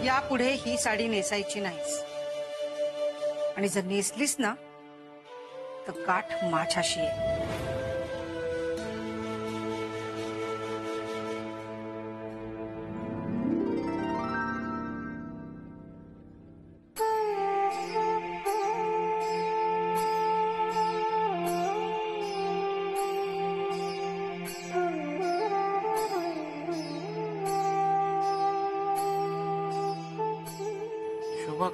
यापुढे ही साडी नेसायची नाहीस आणि जर नेसलीस ना तर गाठ माझ्याशी आहे. शोभा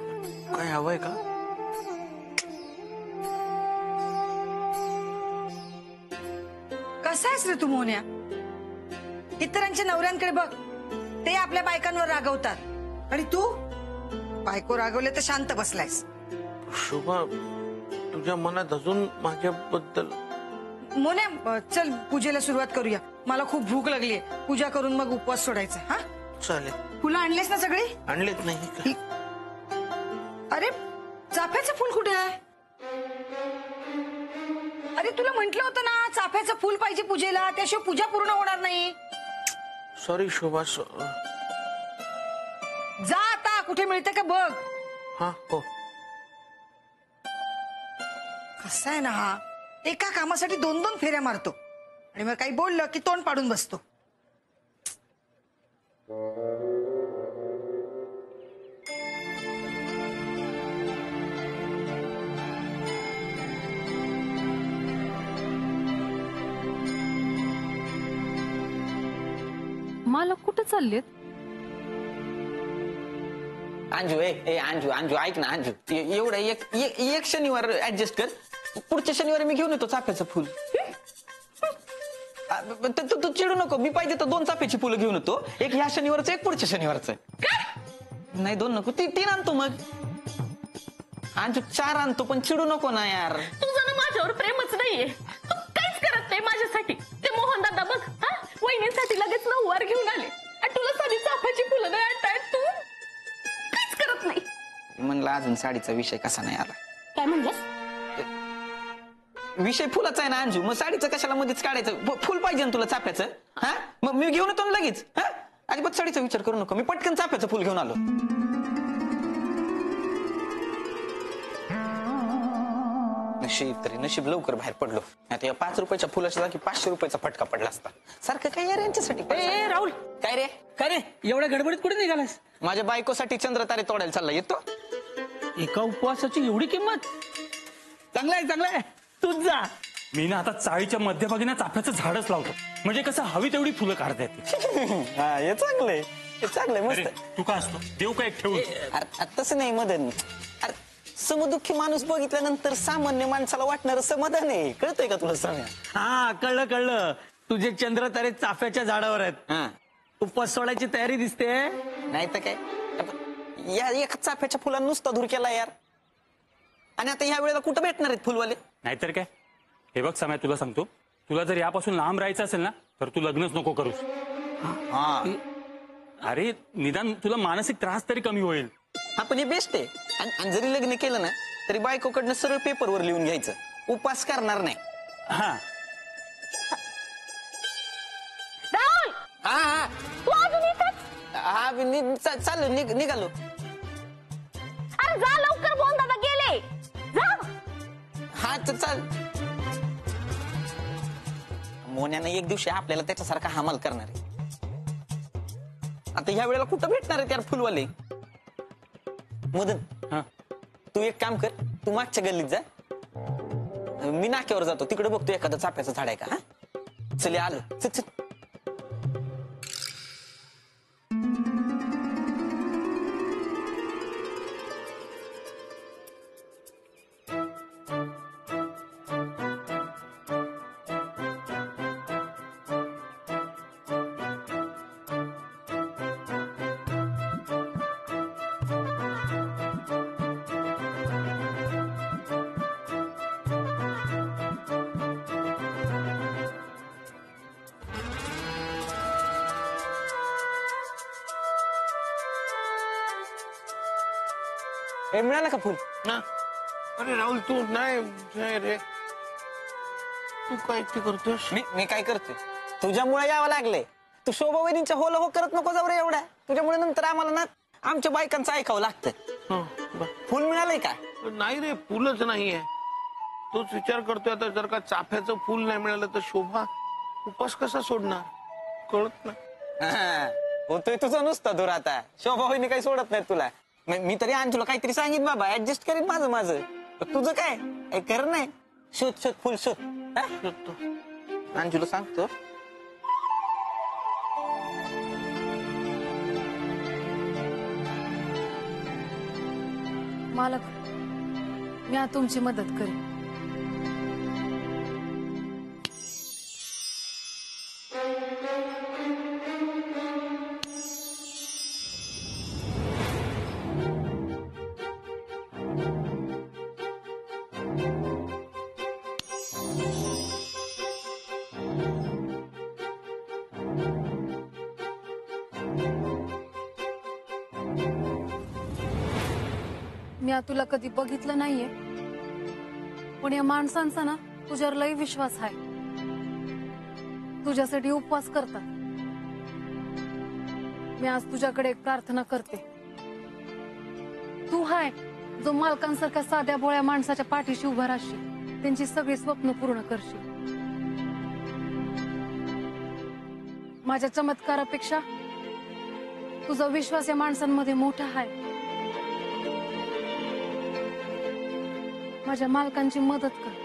काय हवंय का? कसा आहेस रे तू मोन्या? इतरांच्या नवऱ्यांकडे बघ, ते आपल्या बायकांवर रागवतात आणि तू बायको रागवले तर शांत बसलायस. शोभा तुझ्या मनात अजून माझ्याबद्दल. मोन्या चल पूजेला सुरुवात करूया. मला खूप भूक लागली आहे. पूजा करून मग उपवास सोडायचा. हा चालेल. फुलं आणलेस ना सगळी? आणलेत नाही का? अरे चाफ्याचं फुल कुठे आहे? अरे तुला म्हंटल होतं ना चाफ्याचं फुल पाहिजे पूजेला, त्याशिवाय पूजा पूर्ण होणार नाही. सॉरी शोभा. जा आता, कुठे मिळते का बघ. हा हो. कसा आहे ना हा, एका कामासाठी 2-2 फेऱ्या मारतो आणि मग काही बोललं की तोंड पाडून बसतो. मालक कुठे चाललेत? अंजू अंजू अंजू ऐक ना अंजू, एवढं एक शनिवार ऍडजस्ट कर. पुढच्या शनिवारी मी घेऊन येतो चाफ्याचं फुल. तू चिडू नको. मी पाहिजे तर 2 चाफ्याची फुलं घेऊन येतो. एक ह्या शनिवारचं, एक पुढच्या शनिवारचं. नाही 2 नको, 3 आणतो मग. अंजू 4 आणतो, पण चिडू नको ना यार. तुझं ना माझ्यावर प्रेमच नाहीये. तू काहीच करत नाही माझ्यासाठी. ते मोहन दादा बघ, वहिनीसाठी लगेच 9 वार घेऊन आले आणि तुला साधी चाफ्याची फुलं नाही आणतायत. तू काहीच करत नाही. म्हणलं अजून साडीचा विषय कसा नाही आला. काय म्हणलंस? विषय फुलाचा आहे ना अंजू, मग साडीचं कशाला मध्येच काढायचं? फुल पाहिजे ना तुला चाफ्याचं? हा मग मी घेऊन येतो ना लगेच. हा अजिबात साडीचा विचार करू नको. मी पटकन चाफ्याचं फुल घेऊन आलो. नशीब लवकर बाहेर पडलो. आता या 5 रुपयाच्या फुलाच्या जागी 500 रुपयाचा फटका पडला असता. सारखं काय यार यांच्यासाठी. राहुल काय रे? काय रे एवढ्या गडबडीत कुठे निघालास? माझ्या बायकोसाठी चंद्रतारे तोडायला चालला. येतो? एका उपवासाची एवढी किंमत? चांगला आहे तूच जा. मी ना आता चाळीच्या मध्यभागी ना चाफ्याचं झाडच लावतो, म्हणजे कसं हवी तेवढी फुलं काढता येते. हे चांगलंय मस्त. तू का असतो देव काय ठेवून? अरे तसं नाही मदन. अरे समदुःखी माणूस बघितल्यानंतर सामान्य माणसाला वाटणार समाधान आहे. कळतंय का तुला सम्या? हा कळलं. तुझे चंद्रतारे चाफ्याच्या झाडावर आहेत. उपवास सोडायची तयारी दिसते. नाही तर काय, या एका चाफ्याच्या फुलांना नुसता धूर केला यार. आणि आता ह्या वेळेला कुठं भेटणार आहेत फुलवाले? नाहीतर काय. हे बघ समय, तुला सांगतो, तुला जर यापासून लांब राहायचं असेल ना तर तू लग्नच नको करूस. अरे निदान तुला मानसिक त्रास तरी कमी होईल. हा पण हे बेस्ट आहे. आणि जरी लग्न केलं ना तरी बायकोकडनं सरळ पेपरवर लिहून घ्यायचं, उपास करणार नाही. हा राहुल, हा तू अजून इथेच? हा चाललो निघालो. अरे जा लवकर, मोहन दादा गेले. जा. हा चाल. मोन्यानं एक दिवशी आपल्याला त्याच्यासारखा हमाल करणार आहे. आता ह्या वेळेला कुठं भेटणार आहे त्यार फुलवाले? मदन तू एक काम कर, तू मागच्या गल्लीत जा, मी नाक्यावर जातो, तिकडे बघतो एखादं चाफ्याचं झाड आहे का. हा चल आलो. चल. मिळाला का फुल? ना अरे राहुल तू नाही रे, तू काय ते करतोस? मी काय करतोय? तुझ्यामुळे यावं लागले. तू शोभा वहिनींच्या होला हो करत नको जाऊ रे एवढ्या. तुझ्यामुळे नंतर आम्हाला ना आमच्या बायकांचं ऐकावं लागतं. हं, फुल मिळालंय का? नाही रे, फुलच नाहीये. तोच विचार करतोय आता, जर का चाफ्याचं फुल नाही मिळालं तर शोभा उपास कसा सोडणार कळत नाही. हा, होतोय तुझं नुसतं दूर आता. शोभा होईने काही सोडत नाही तुला. मी तरी अंशूला काहीतरी सांगित बाबा, ऍडजस्ट करीन माझं. तुझं काय कर नाही. शोध फुल शोध. शोधतो. अंशूला सांगतो. मालक, मी आज तुमची मदत करेन. मी आज तुला कधी बघितलं नाहीये, पण या माणसांचा ना तुझ्यावर लई विश्वास आहे. तुझ्यासाठी उपवास करतात. मी आज तुझ्याकडे एक प्रार्थना करते. तू हाय जो मालकांसारख्या साध्या भोळ्या माणसाच्या पाठीशी उभा राहशील, त्यांची सगळी स्वप्न पूर्ण करशील. माझ्या चमत्कारापेक्षा तुझा विश्वास या माणसांमध्ये मोठा आहे. माझ्या मालकांची मदत कर.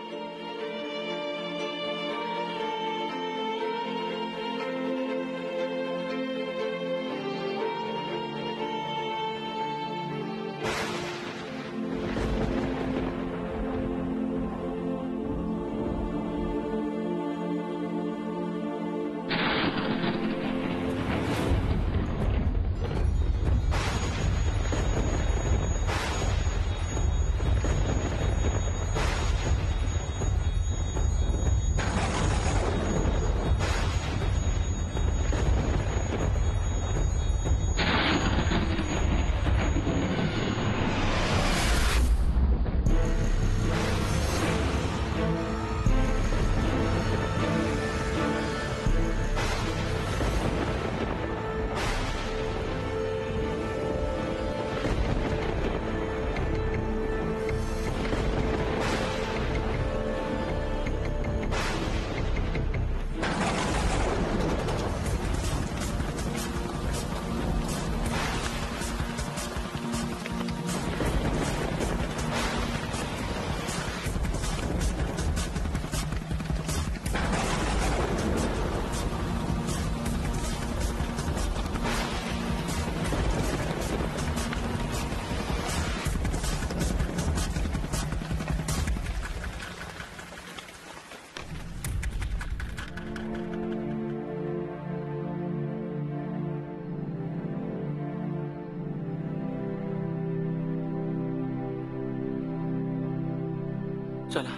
चला,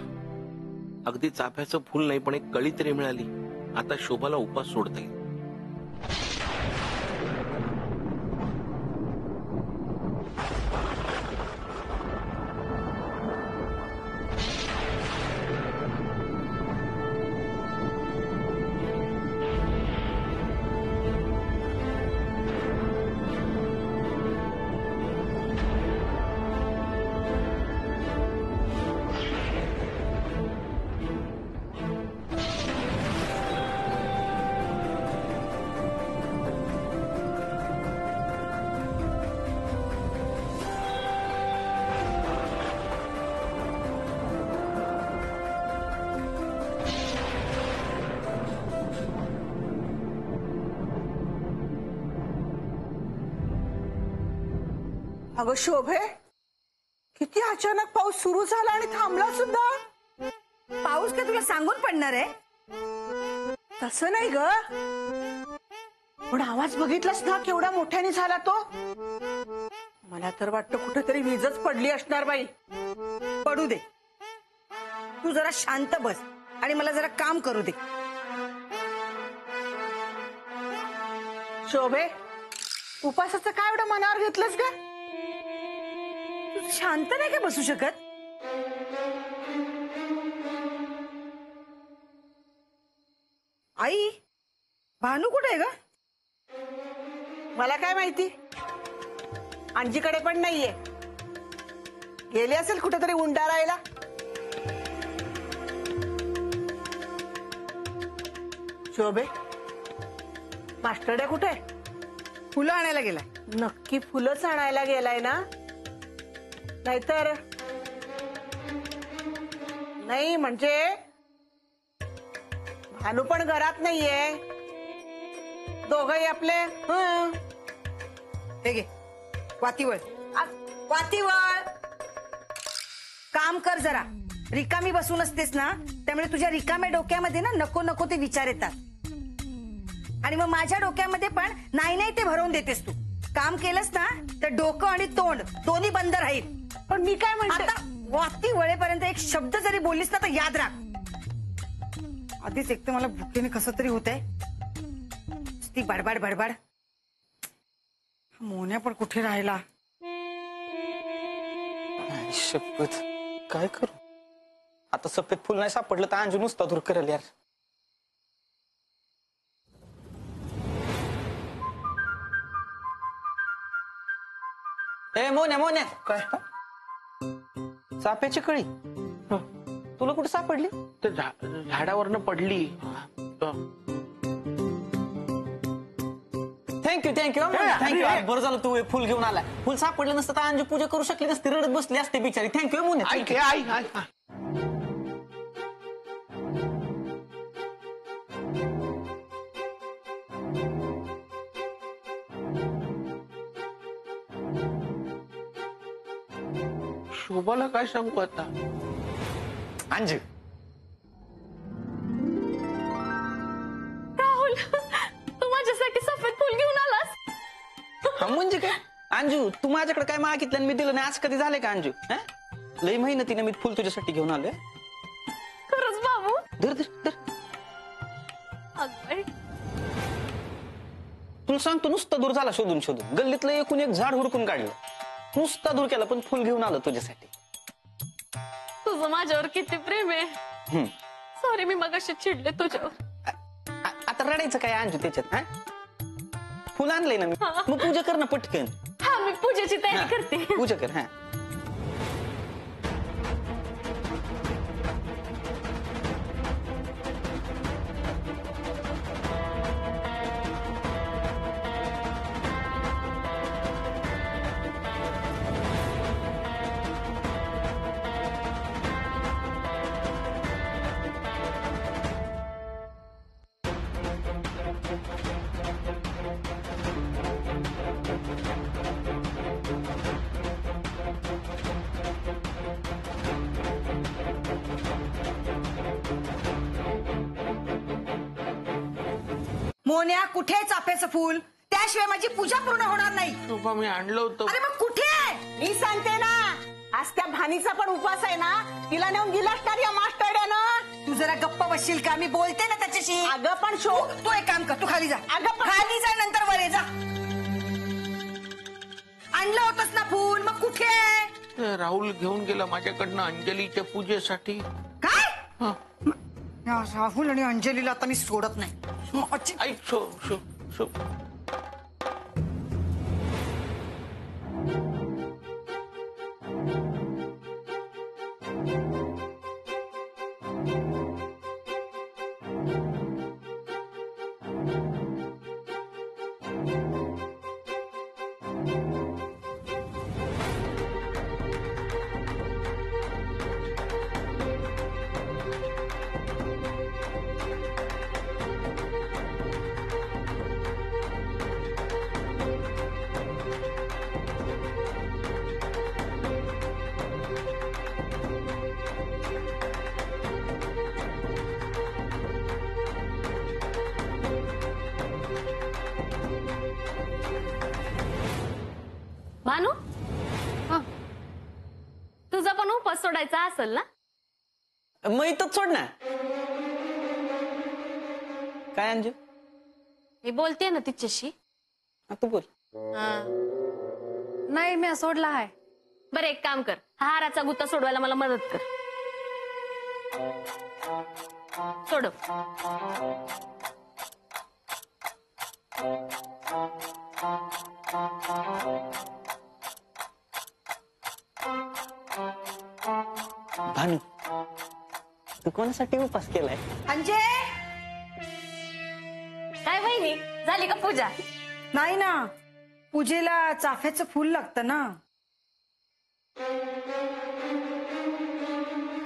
अगदी चाफ्याचं फुल नाही पण एक कळी तरी मिळाली. आता शोभाला उपास सोडता येईल. अगं शोभे, किती अचानक पाऊस सुरू झाला आणि थांबला सुद्धा. पाऊस काय तुला सांगून पडणार आहे? तसं नाही ग, पण आवाज बघितलास ना केवढा मोठ्याने झाला तो. मला तर वाटतं कुठेतरी वीजच पडली असणार बाई. पडू दे, तू जरा शांत बस आणि मला जरा काम करू दे. शोभे, उपासाचं काय एवढं मनावर घेतलंस का? तू शांत नाही का बसू शकत? आई, भानू कुठे आहे ग? मला काय माहिती. अंजीकडे पण नाहीये. गेली असेल कुठेतरी उंडा राहायला. शोभे, मास्टरड्या कुठे? फुलं आणायला गेलाय. नक्की फुलंच आणायला गेलाय ना? नाहीतर नाही म्हणजे भानू पण घरात नाहीये. दोघही आपले हे घे वातीवळ. वातीवळ काम कर जरा. रिकामी बसून असतेस ना, त्यामुळे तुझ्या रिकाम्या डोक्यामध्ये ना नको नको ते विचार येतात. आणि मग माझ्या डोक्यामध्ये पण नाही नाही ते भरवून देतेस तू. काम केलंस ना तर डोकं आणि तोंड दोन्ही बंद राहील. पण मी काय म्हणते, आता वाती वळेपर्यंत एक शब्द जरी बोललीस ना तर याद राख. आधीच एक तर मला भुकेने कसं तरी होतंय. ती बडबड बडबड. मोन्या पण कुठे राहिला? शपथ काय करू आता. सफेद फुल नाही सापडलं तर अंजू नुसता दूर करेल यार. ए मोन्या मोन्या, काय चाफ्याची कळी तुला कुठे सापडली? ते झाडावरनं पडली. Thank you thank you thank you. बरं झालं तू हे फुल घेऊन आला. फुल सापडलं नसतं तर अंजू पूजा करू शकली नसती, रडत बसली असते बिचारी. थँक्यू मोन्या. ऐक आई आई. शोभाला काय सांगू आता? अंजू राहुल, तू माझ्यासाठी सफेद फुल घेऊन आलास? हा म्हणजे काय अंजू, तू माझ्याकडे काय मागितलं आणि मी दिलं नाही असं कधी झालंय का अंजू? लई मेहनतीने मी फुल तुझ्यासाठी घेऊन आलोय. खरंच बाबू? धर धर धर. अगं, तुला सांगतो नुसता दूर झाला शोधून शोधून. गल्लीतलं एकूण एक झाड हुडकून काढलं, नुसता दूर केला पण फुल घेऊन आलं तुझ्यासाठी. तुझं माझ्यावर किती प्रेम आहे. सॉरी, मी मगाशी चिडले तुझ्यावर. आता रडायचं काय अंजू त्याच्यात? फुल आणलंय ना मी, मग पूजा कर ना पटकन. हा, मी पूजेची तयारी करते. पूजा कर. हा मोन्या, कुठे आहे चाफ्याचं फुल? त्याशिवाय माझी पूजा पूर्ण होणार नाही. शोभा मी आणलं होतं. अरे मग कुठे आहे? मी सांगते ना, आज त्या भानीचा पण उपवास आहे ना, तिला नेऊन दिलास का या मास्टरड्यानं? तू जरा गप्प बसशील का? मी बोलते ना त्याच्याशी. अगं पण तू एक काम कर, तू खाली जा. अगं खाली जा, नंतर वर ये जा. आणलं होतंस ना फुल, मग कुठे आहे? ते राहुल घेऊन गेला माझ्याकडनं अंजलीच्या पूजेसाठी. काय? हा. या राहुल आणि अंजलीला आता मी सोडत नाही. ऐक शो शो शो भानू, तुझा पण उपवास सोडायचा असेल ना? मग इथंच सोड ना. काय अंजू? मी बोलते ना तिच्याशी. तू बोल. नाही, मी सोडला आहे. बरं, एक काम कर, हाराचा गुत्ता सोडवायला मला मदत कर. सोडव. कोणासाठी उपास केलाय? अंजे काय वहिनी झाली का पूजा? नाही ना, पूजेला चाफ्याचं फूल लागतं ना.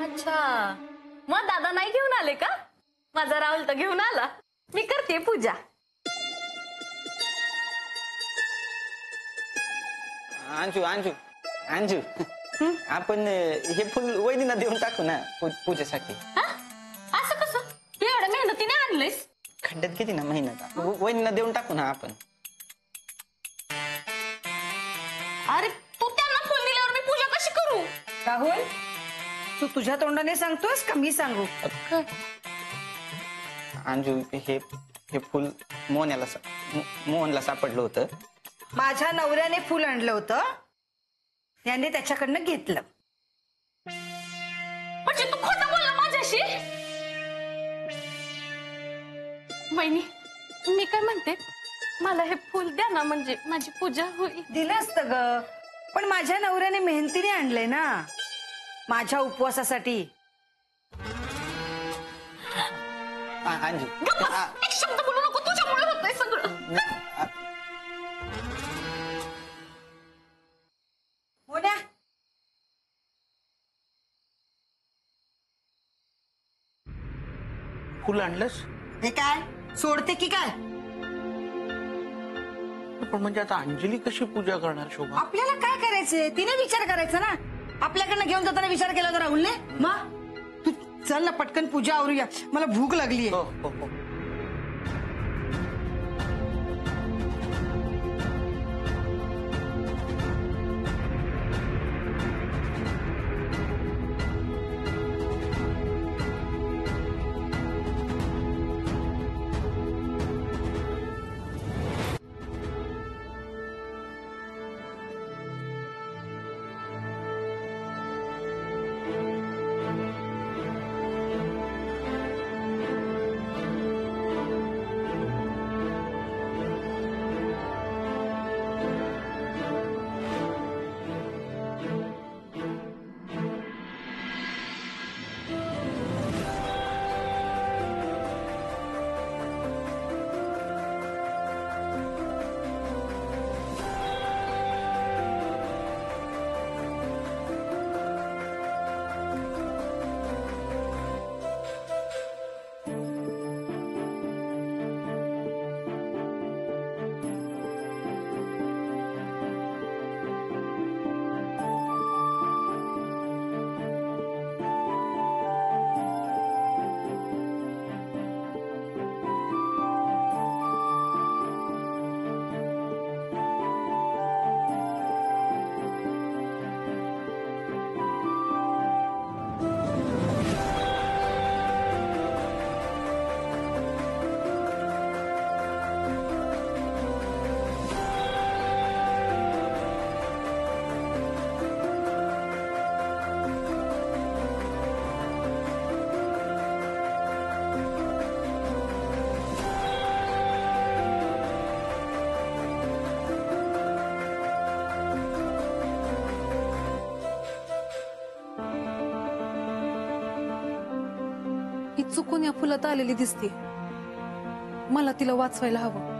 अच्छा, मग दादा नाही घेऊन आले का? माझा राहुल तर घेऊन आला. मी करते पूजा. अंजू अंजू अंजू आपण हे फुल वहिनीला देऊन टाकू ना पूजेसाठी. हा? असं कसं? तू एवढ्या मेहनतीने आणलंयस? खड्ड्यात किती ना महिन्यात वहिनीला देऊन टाकू ना आपण. अरे तू त्यांना फुल दिल्यावर मी पूजा कशी करू? राहुल, तू तुझ्या तोंडाने सांगतोस का मी सांगू? अंजू हे हे फुल मोहनला सापडलं होतं. माझ्या नवऱ्याने फुल आणलं होतं, त्याने त्याच्याकडनं घेतलं. म्हणजे तू खोटं बोलला माझ्याशी? वहिनी मी काय म्हणते, मला हे फुल द्या ना, म्हणजे माझी पूजा होईल. दिलं असतं ग, पण माझ्या नवऱ्याने मेहनतीने आणलंय ना माझ्या उपवासासाठी. अंजू गप्प बस. एक शब्द बोलू नको, तुझ्यामुळे होतंय सगळं. मोन्या, फुल आणलंस? हे काय सोडते की काय? पण म्हणजे आता अंजली कशी पूजा करणार शोभा? आपल्याला काय करायचंय तिने विचार करायचा ना. आपल्याकडनं घेऊन जाताना विचार केला तर राहुलने. मग तू चल ना पटकन पूजा आवरूया, मला भूक लागलीये. हो हो हो. ही चुकून या फुलात आलेली दिसते. मला तिला वाचवायला हवं.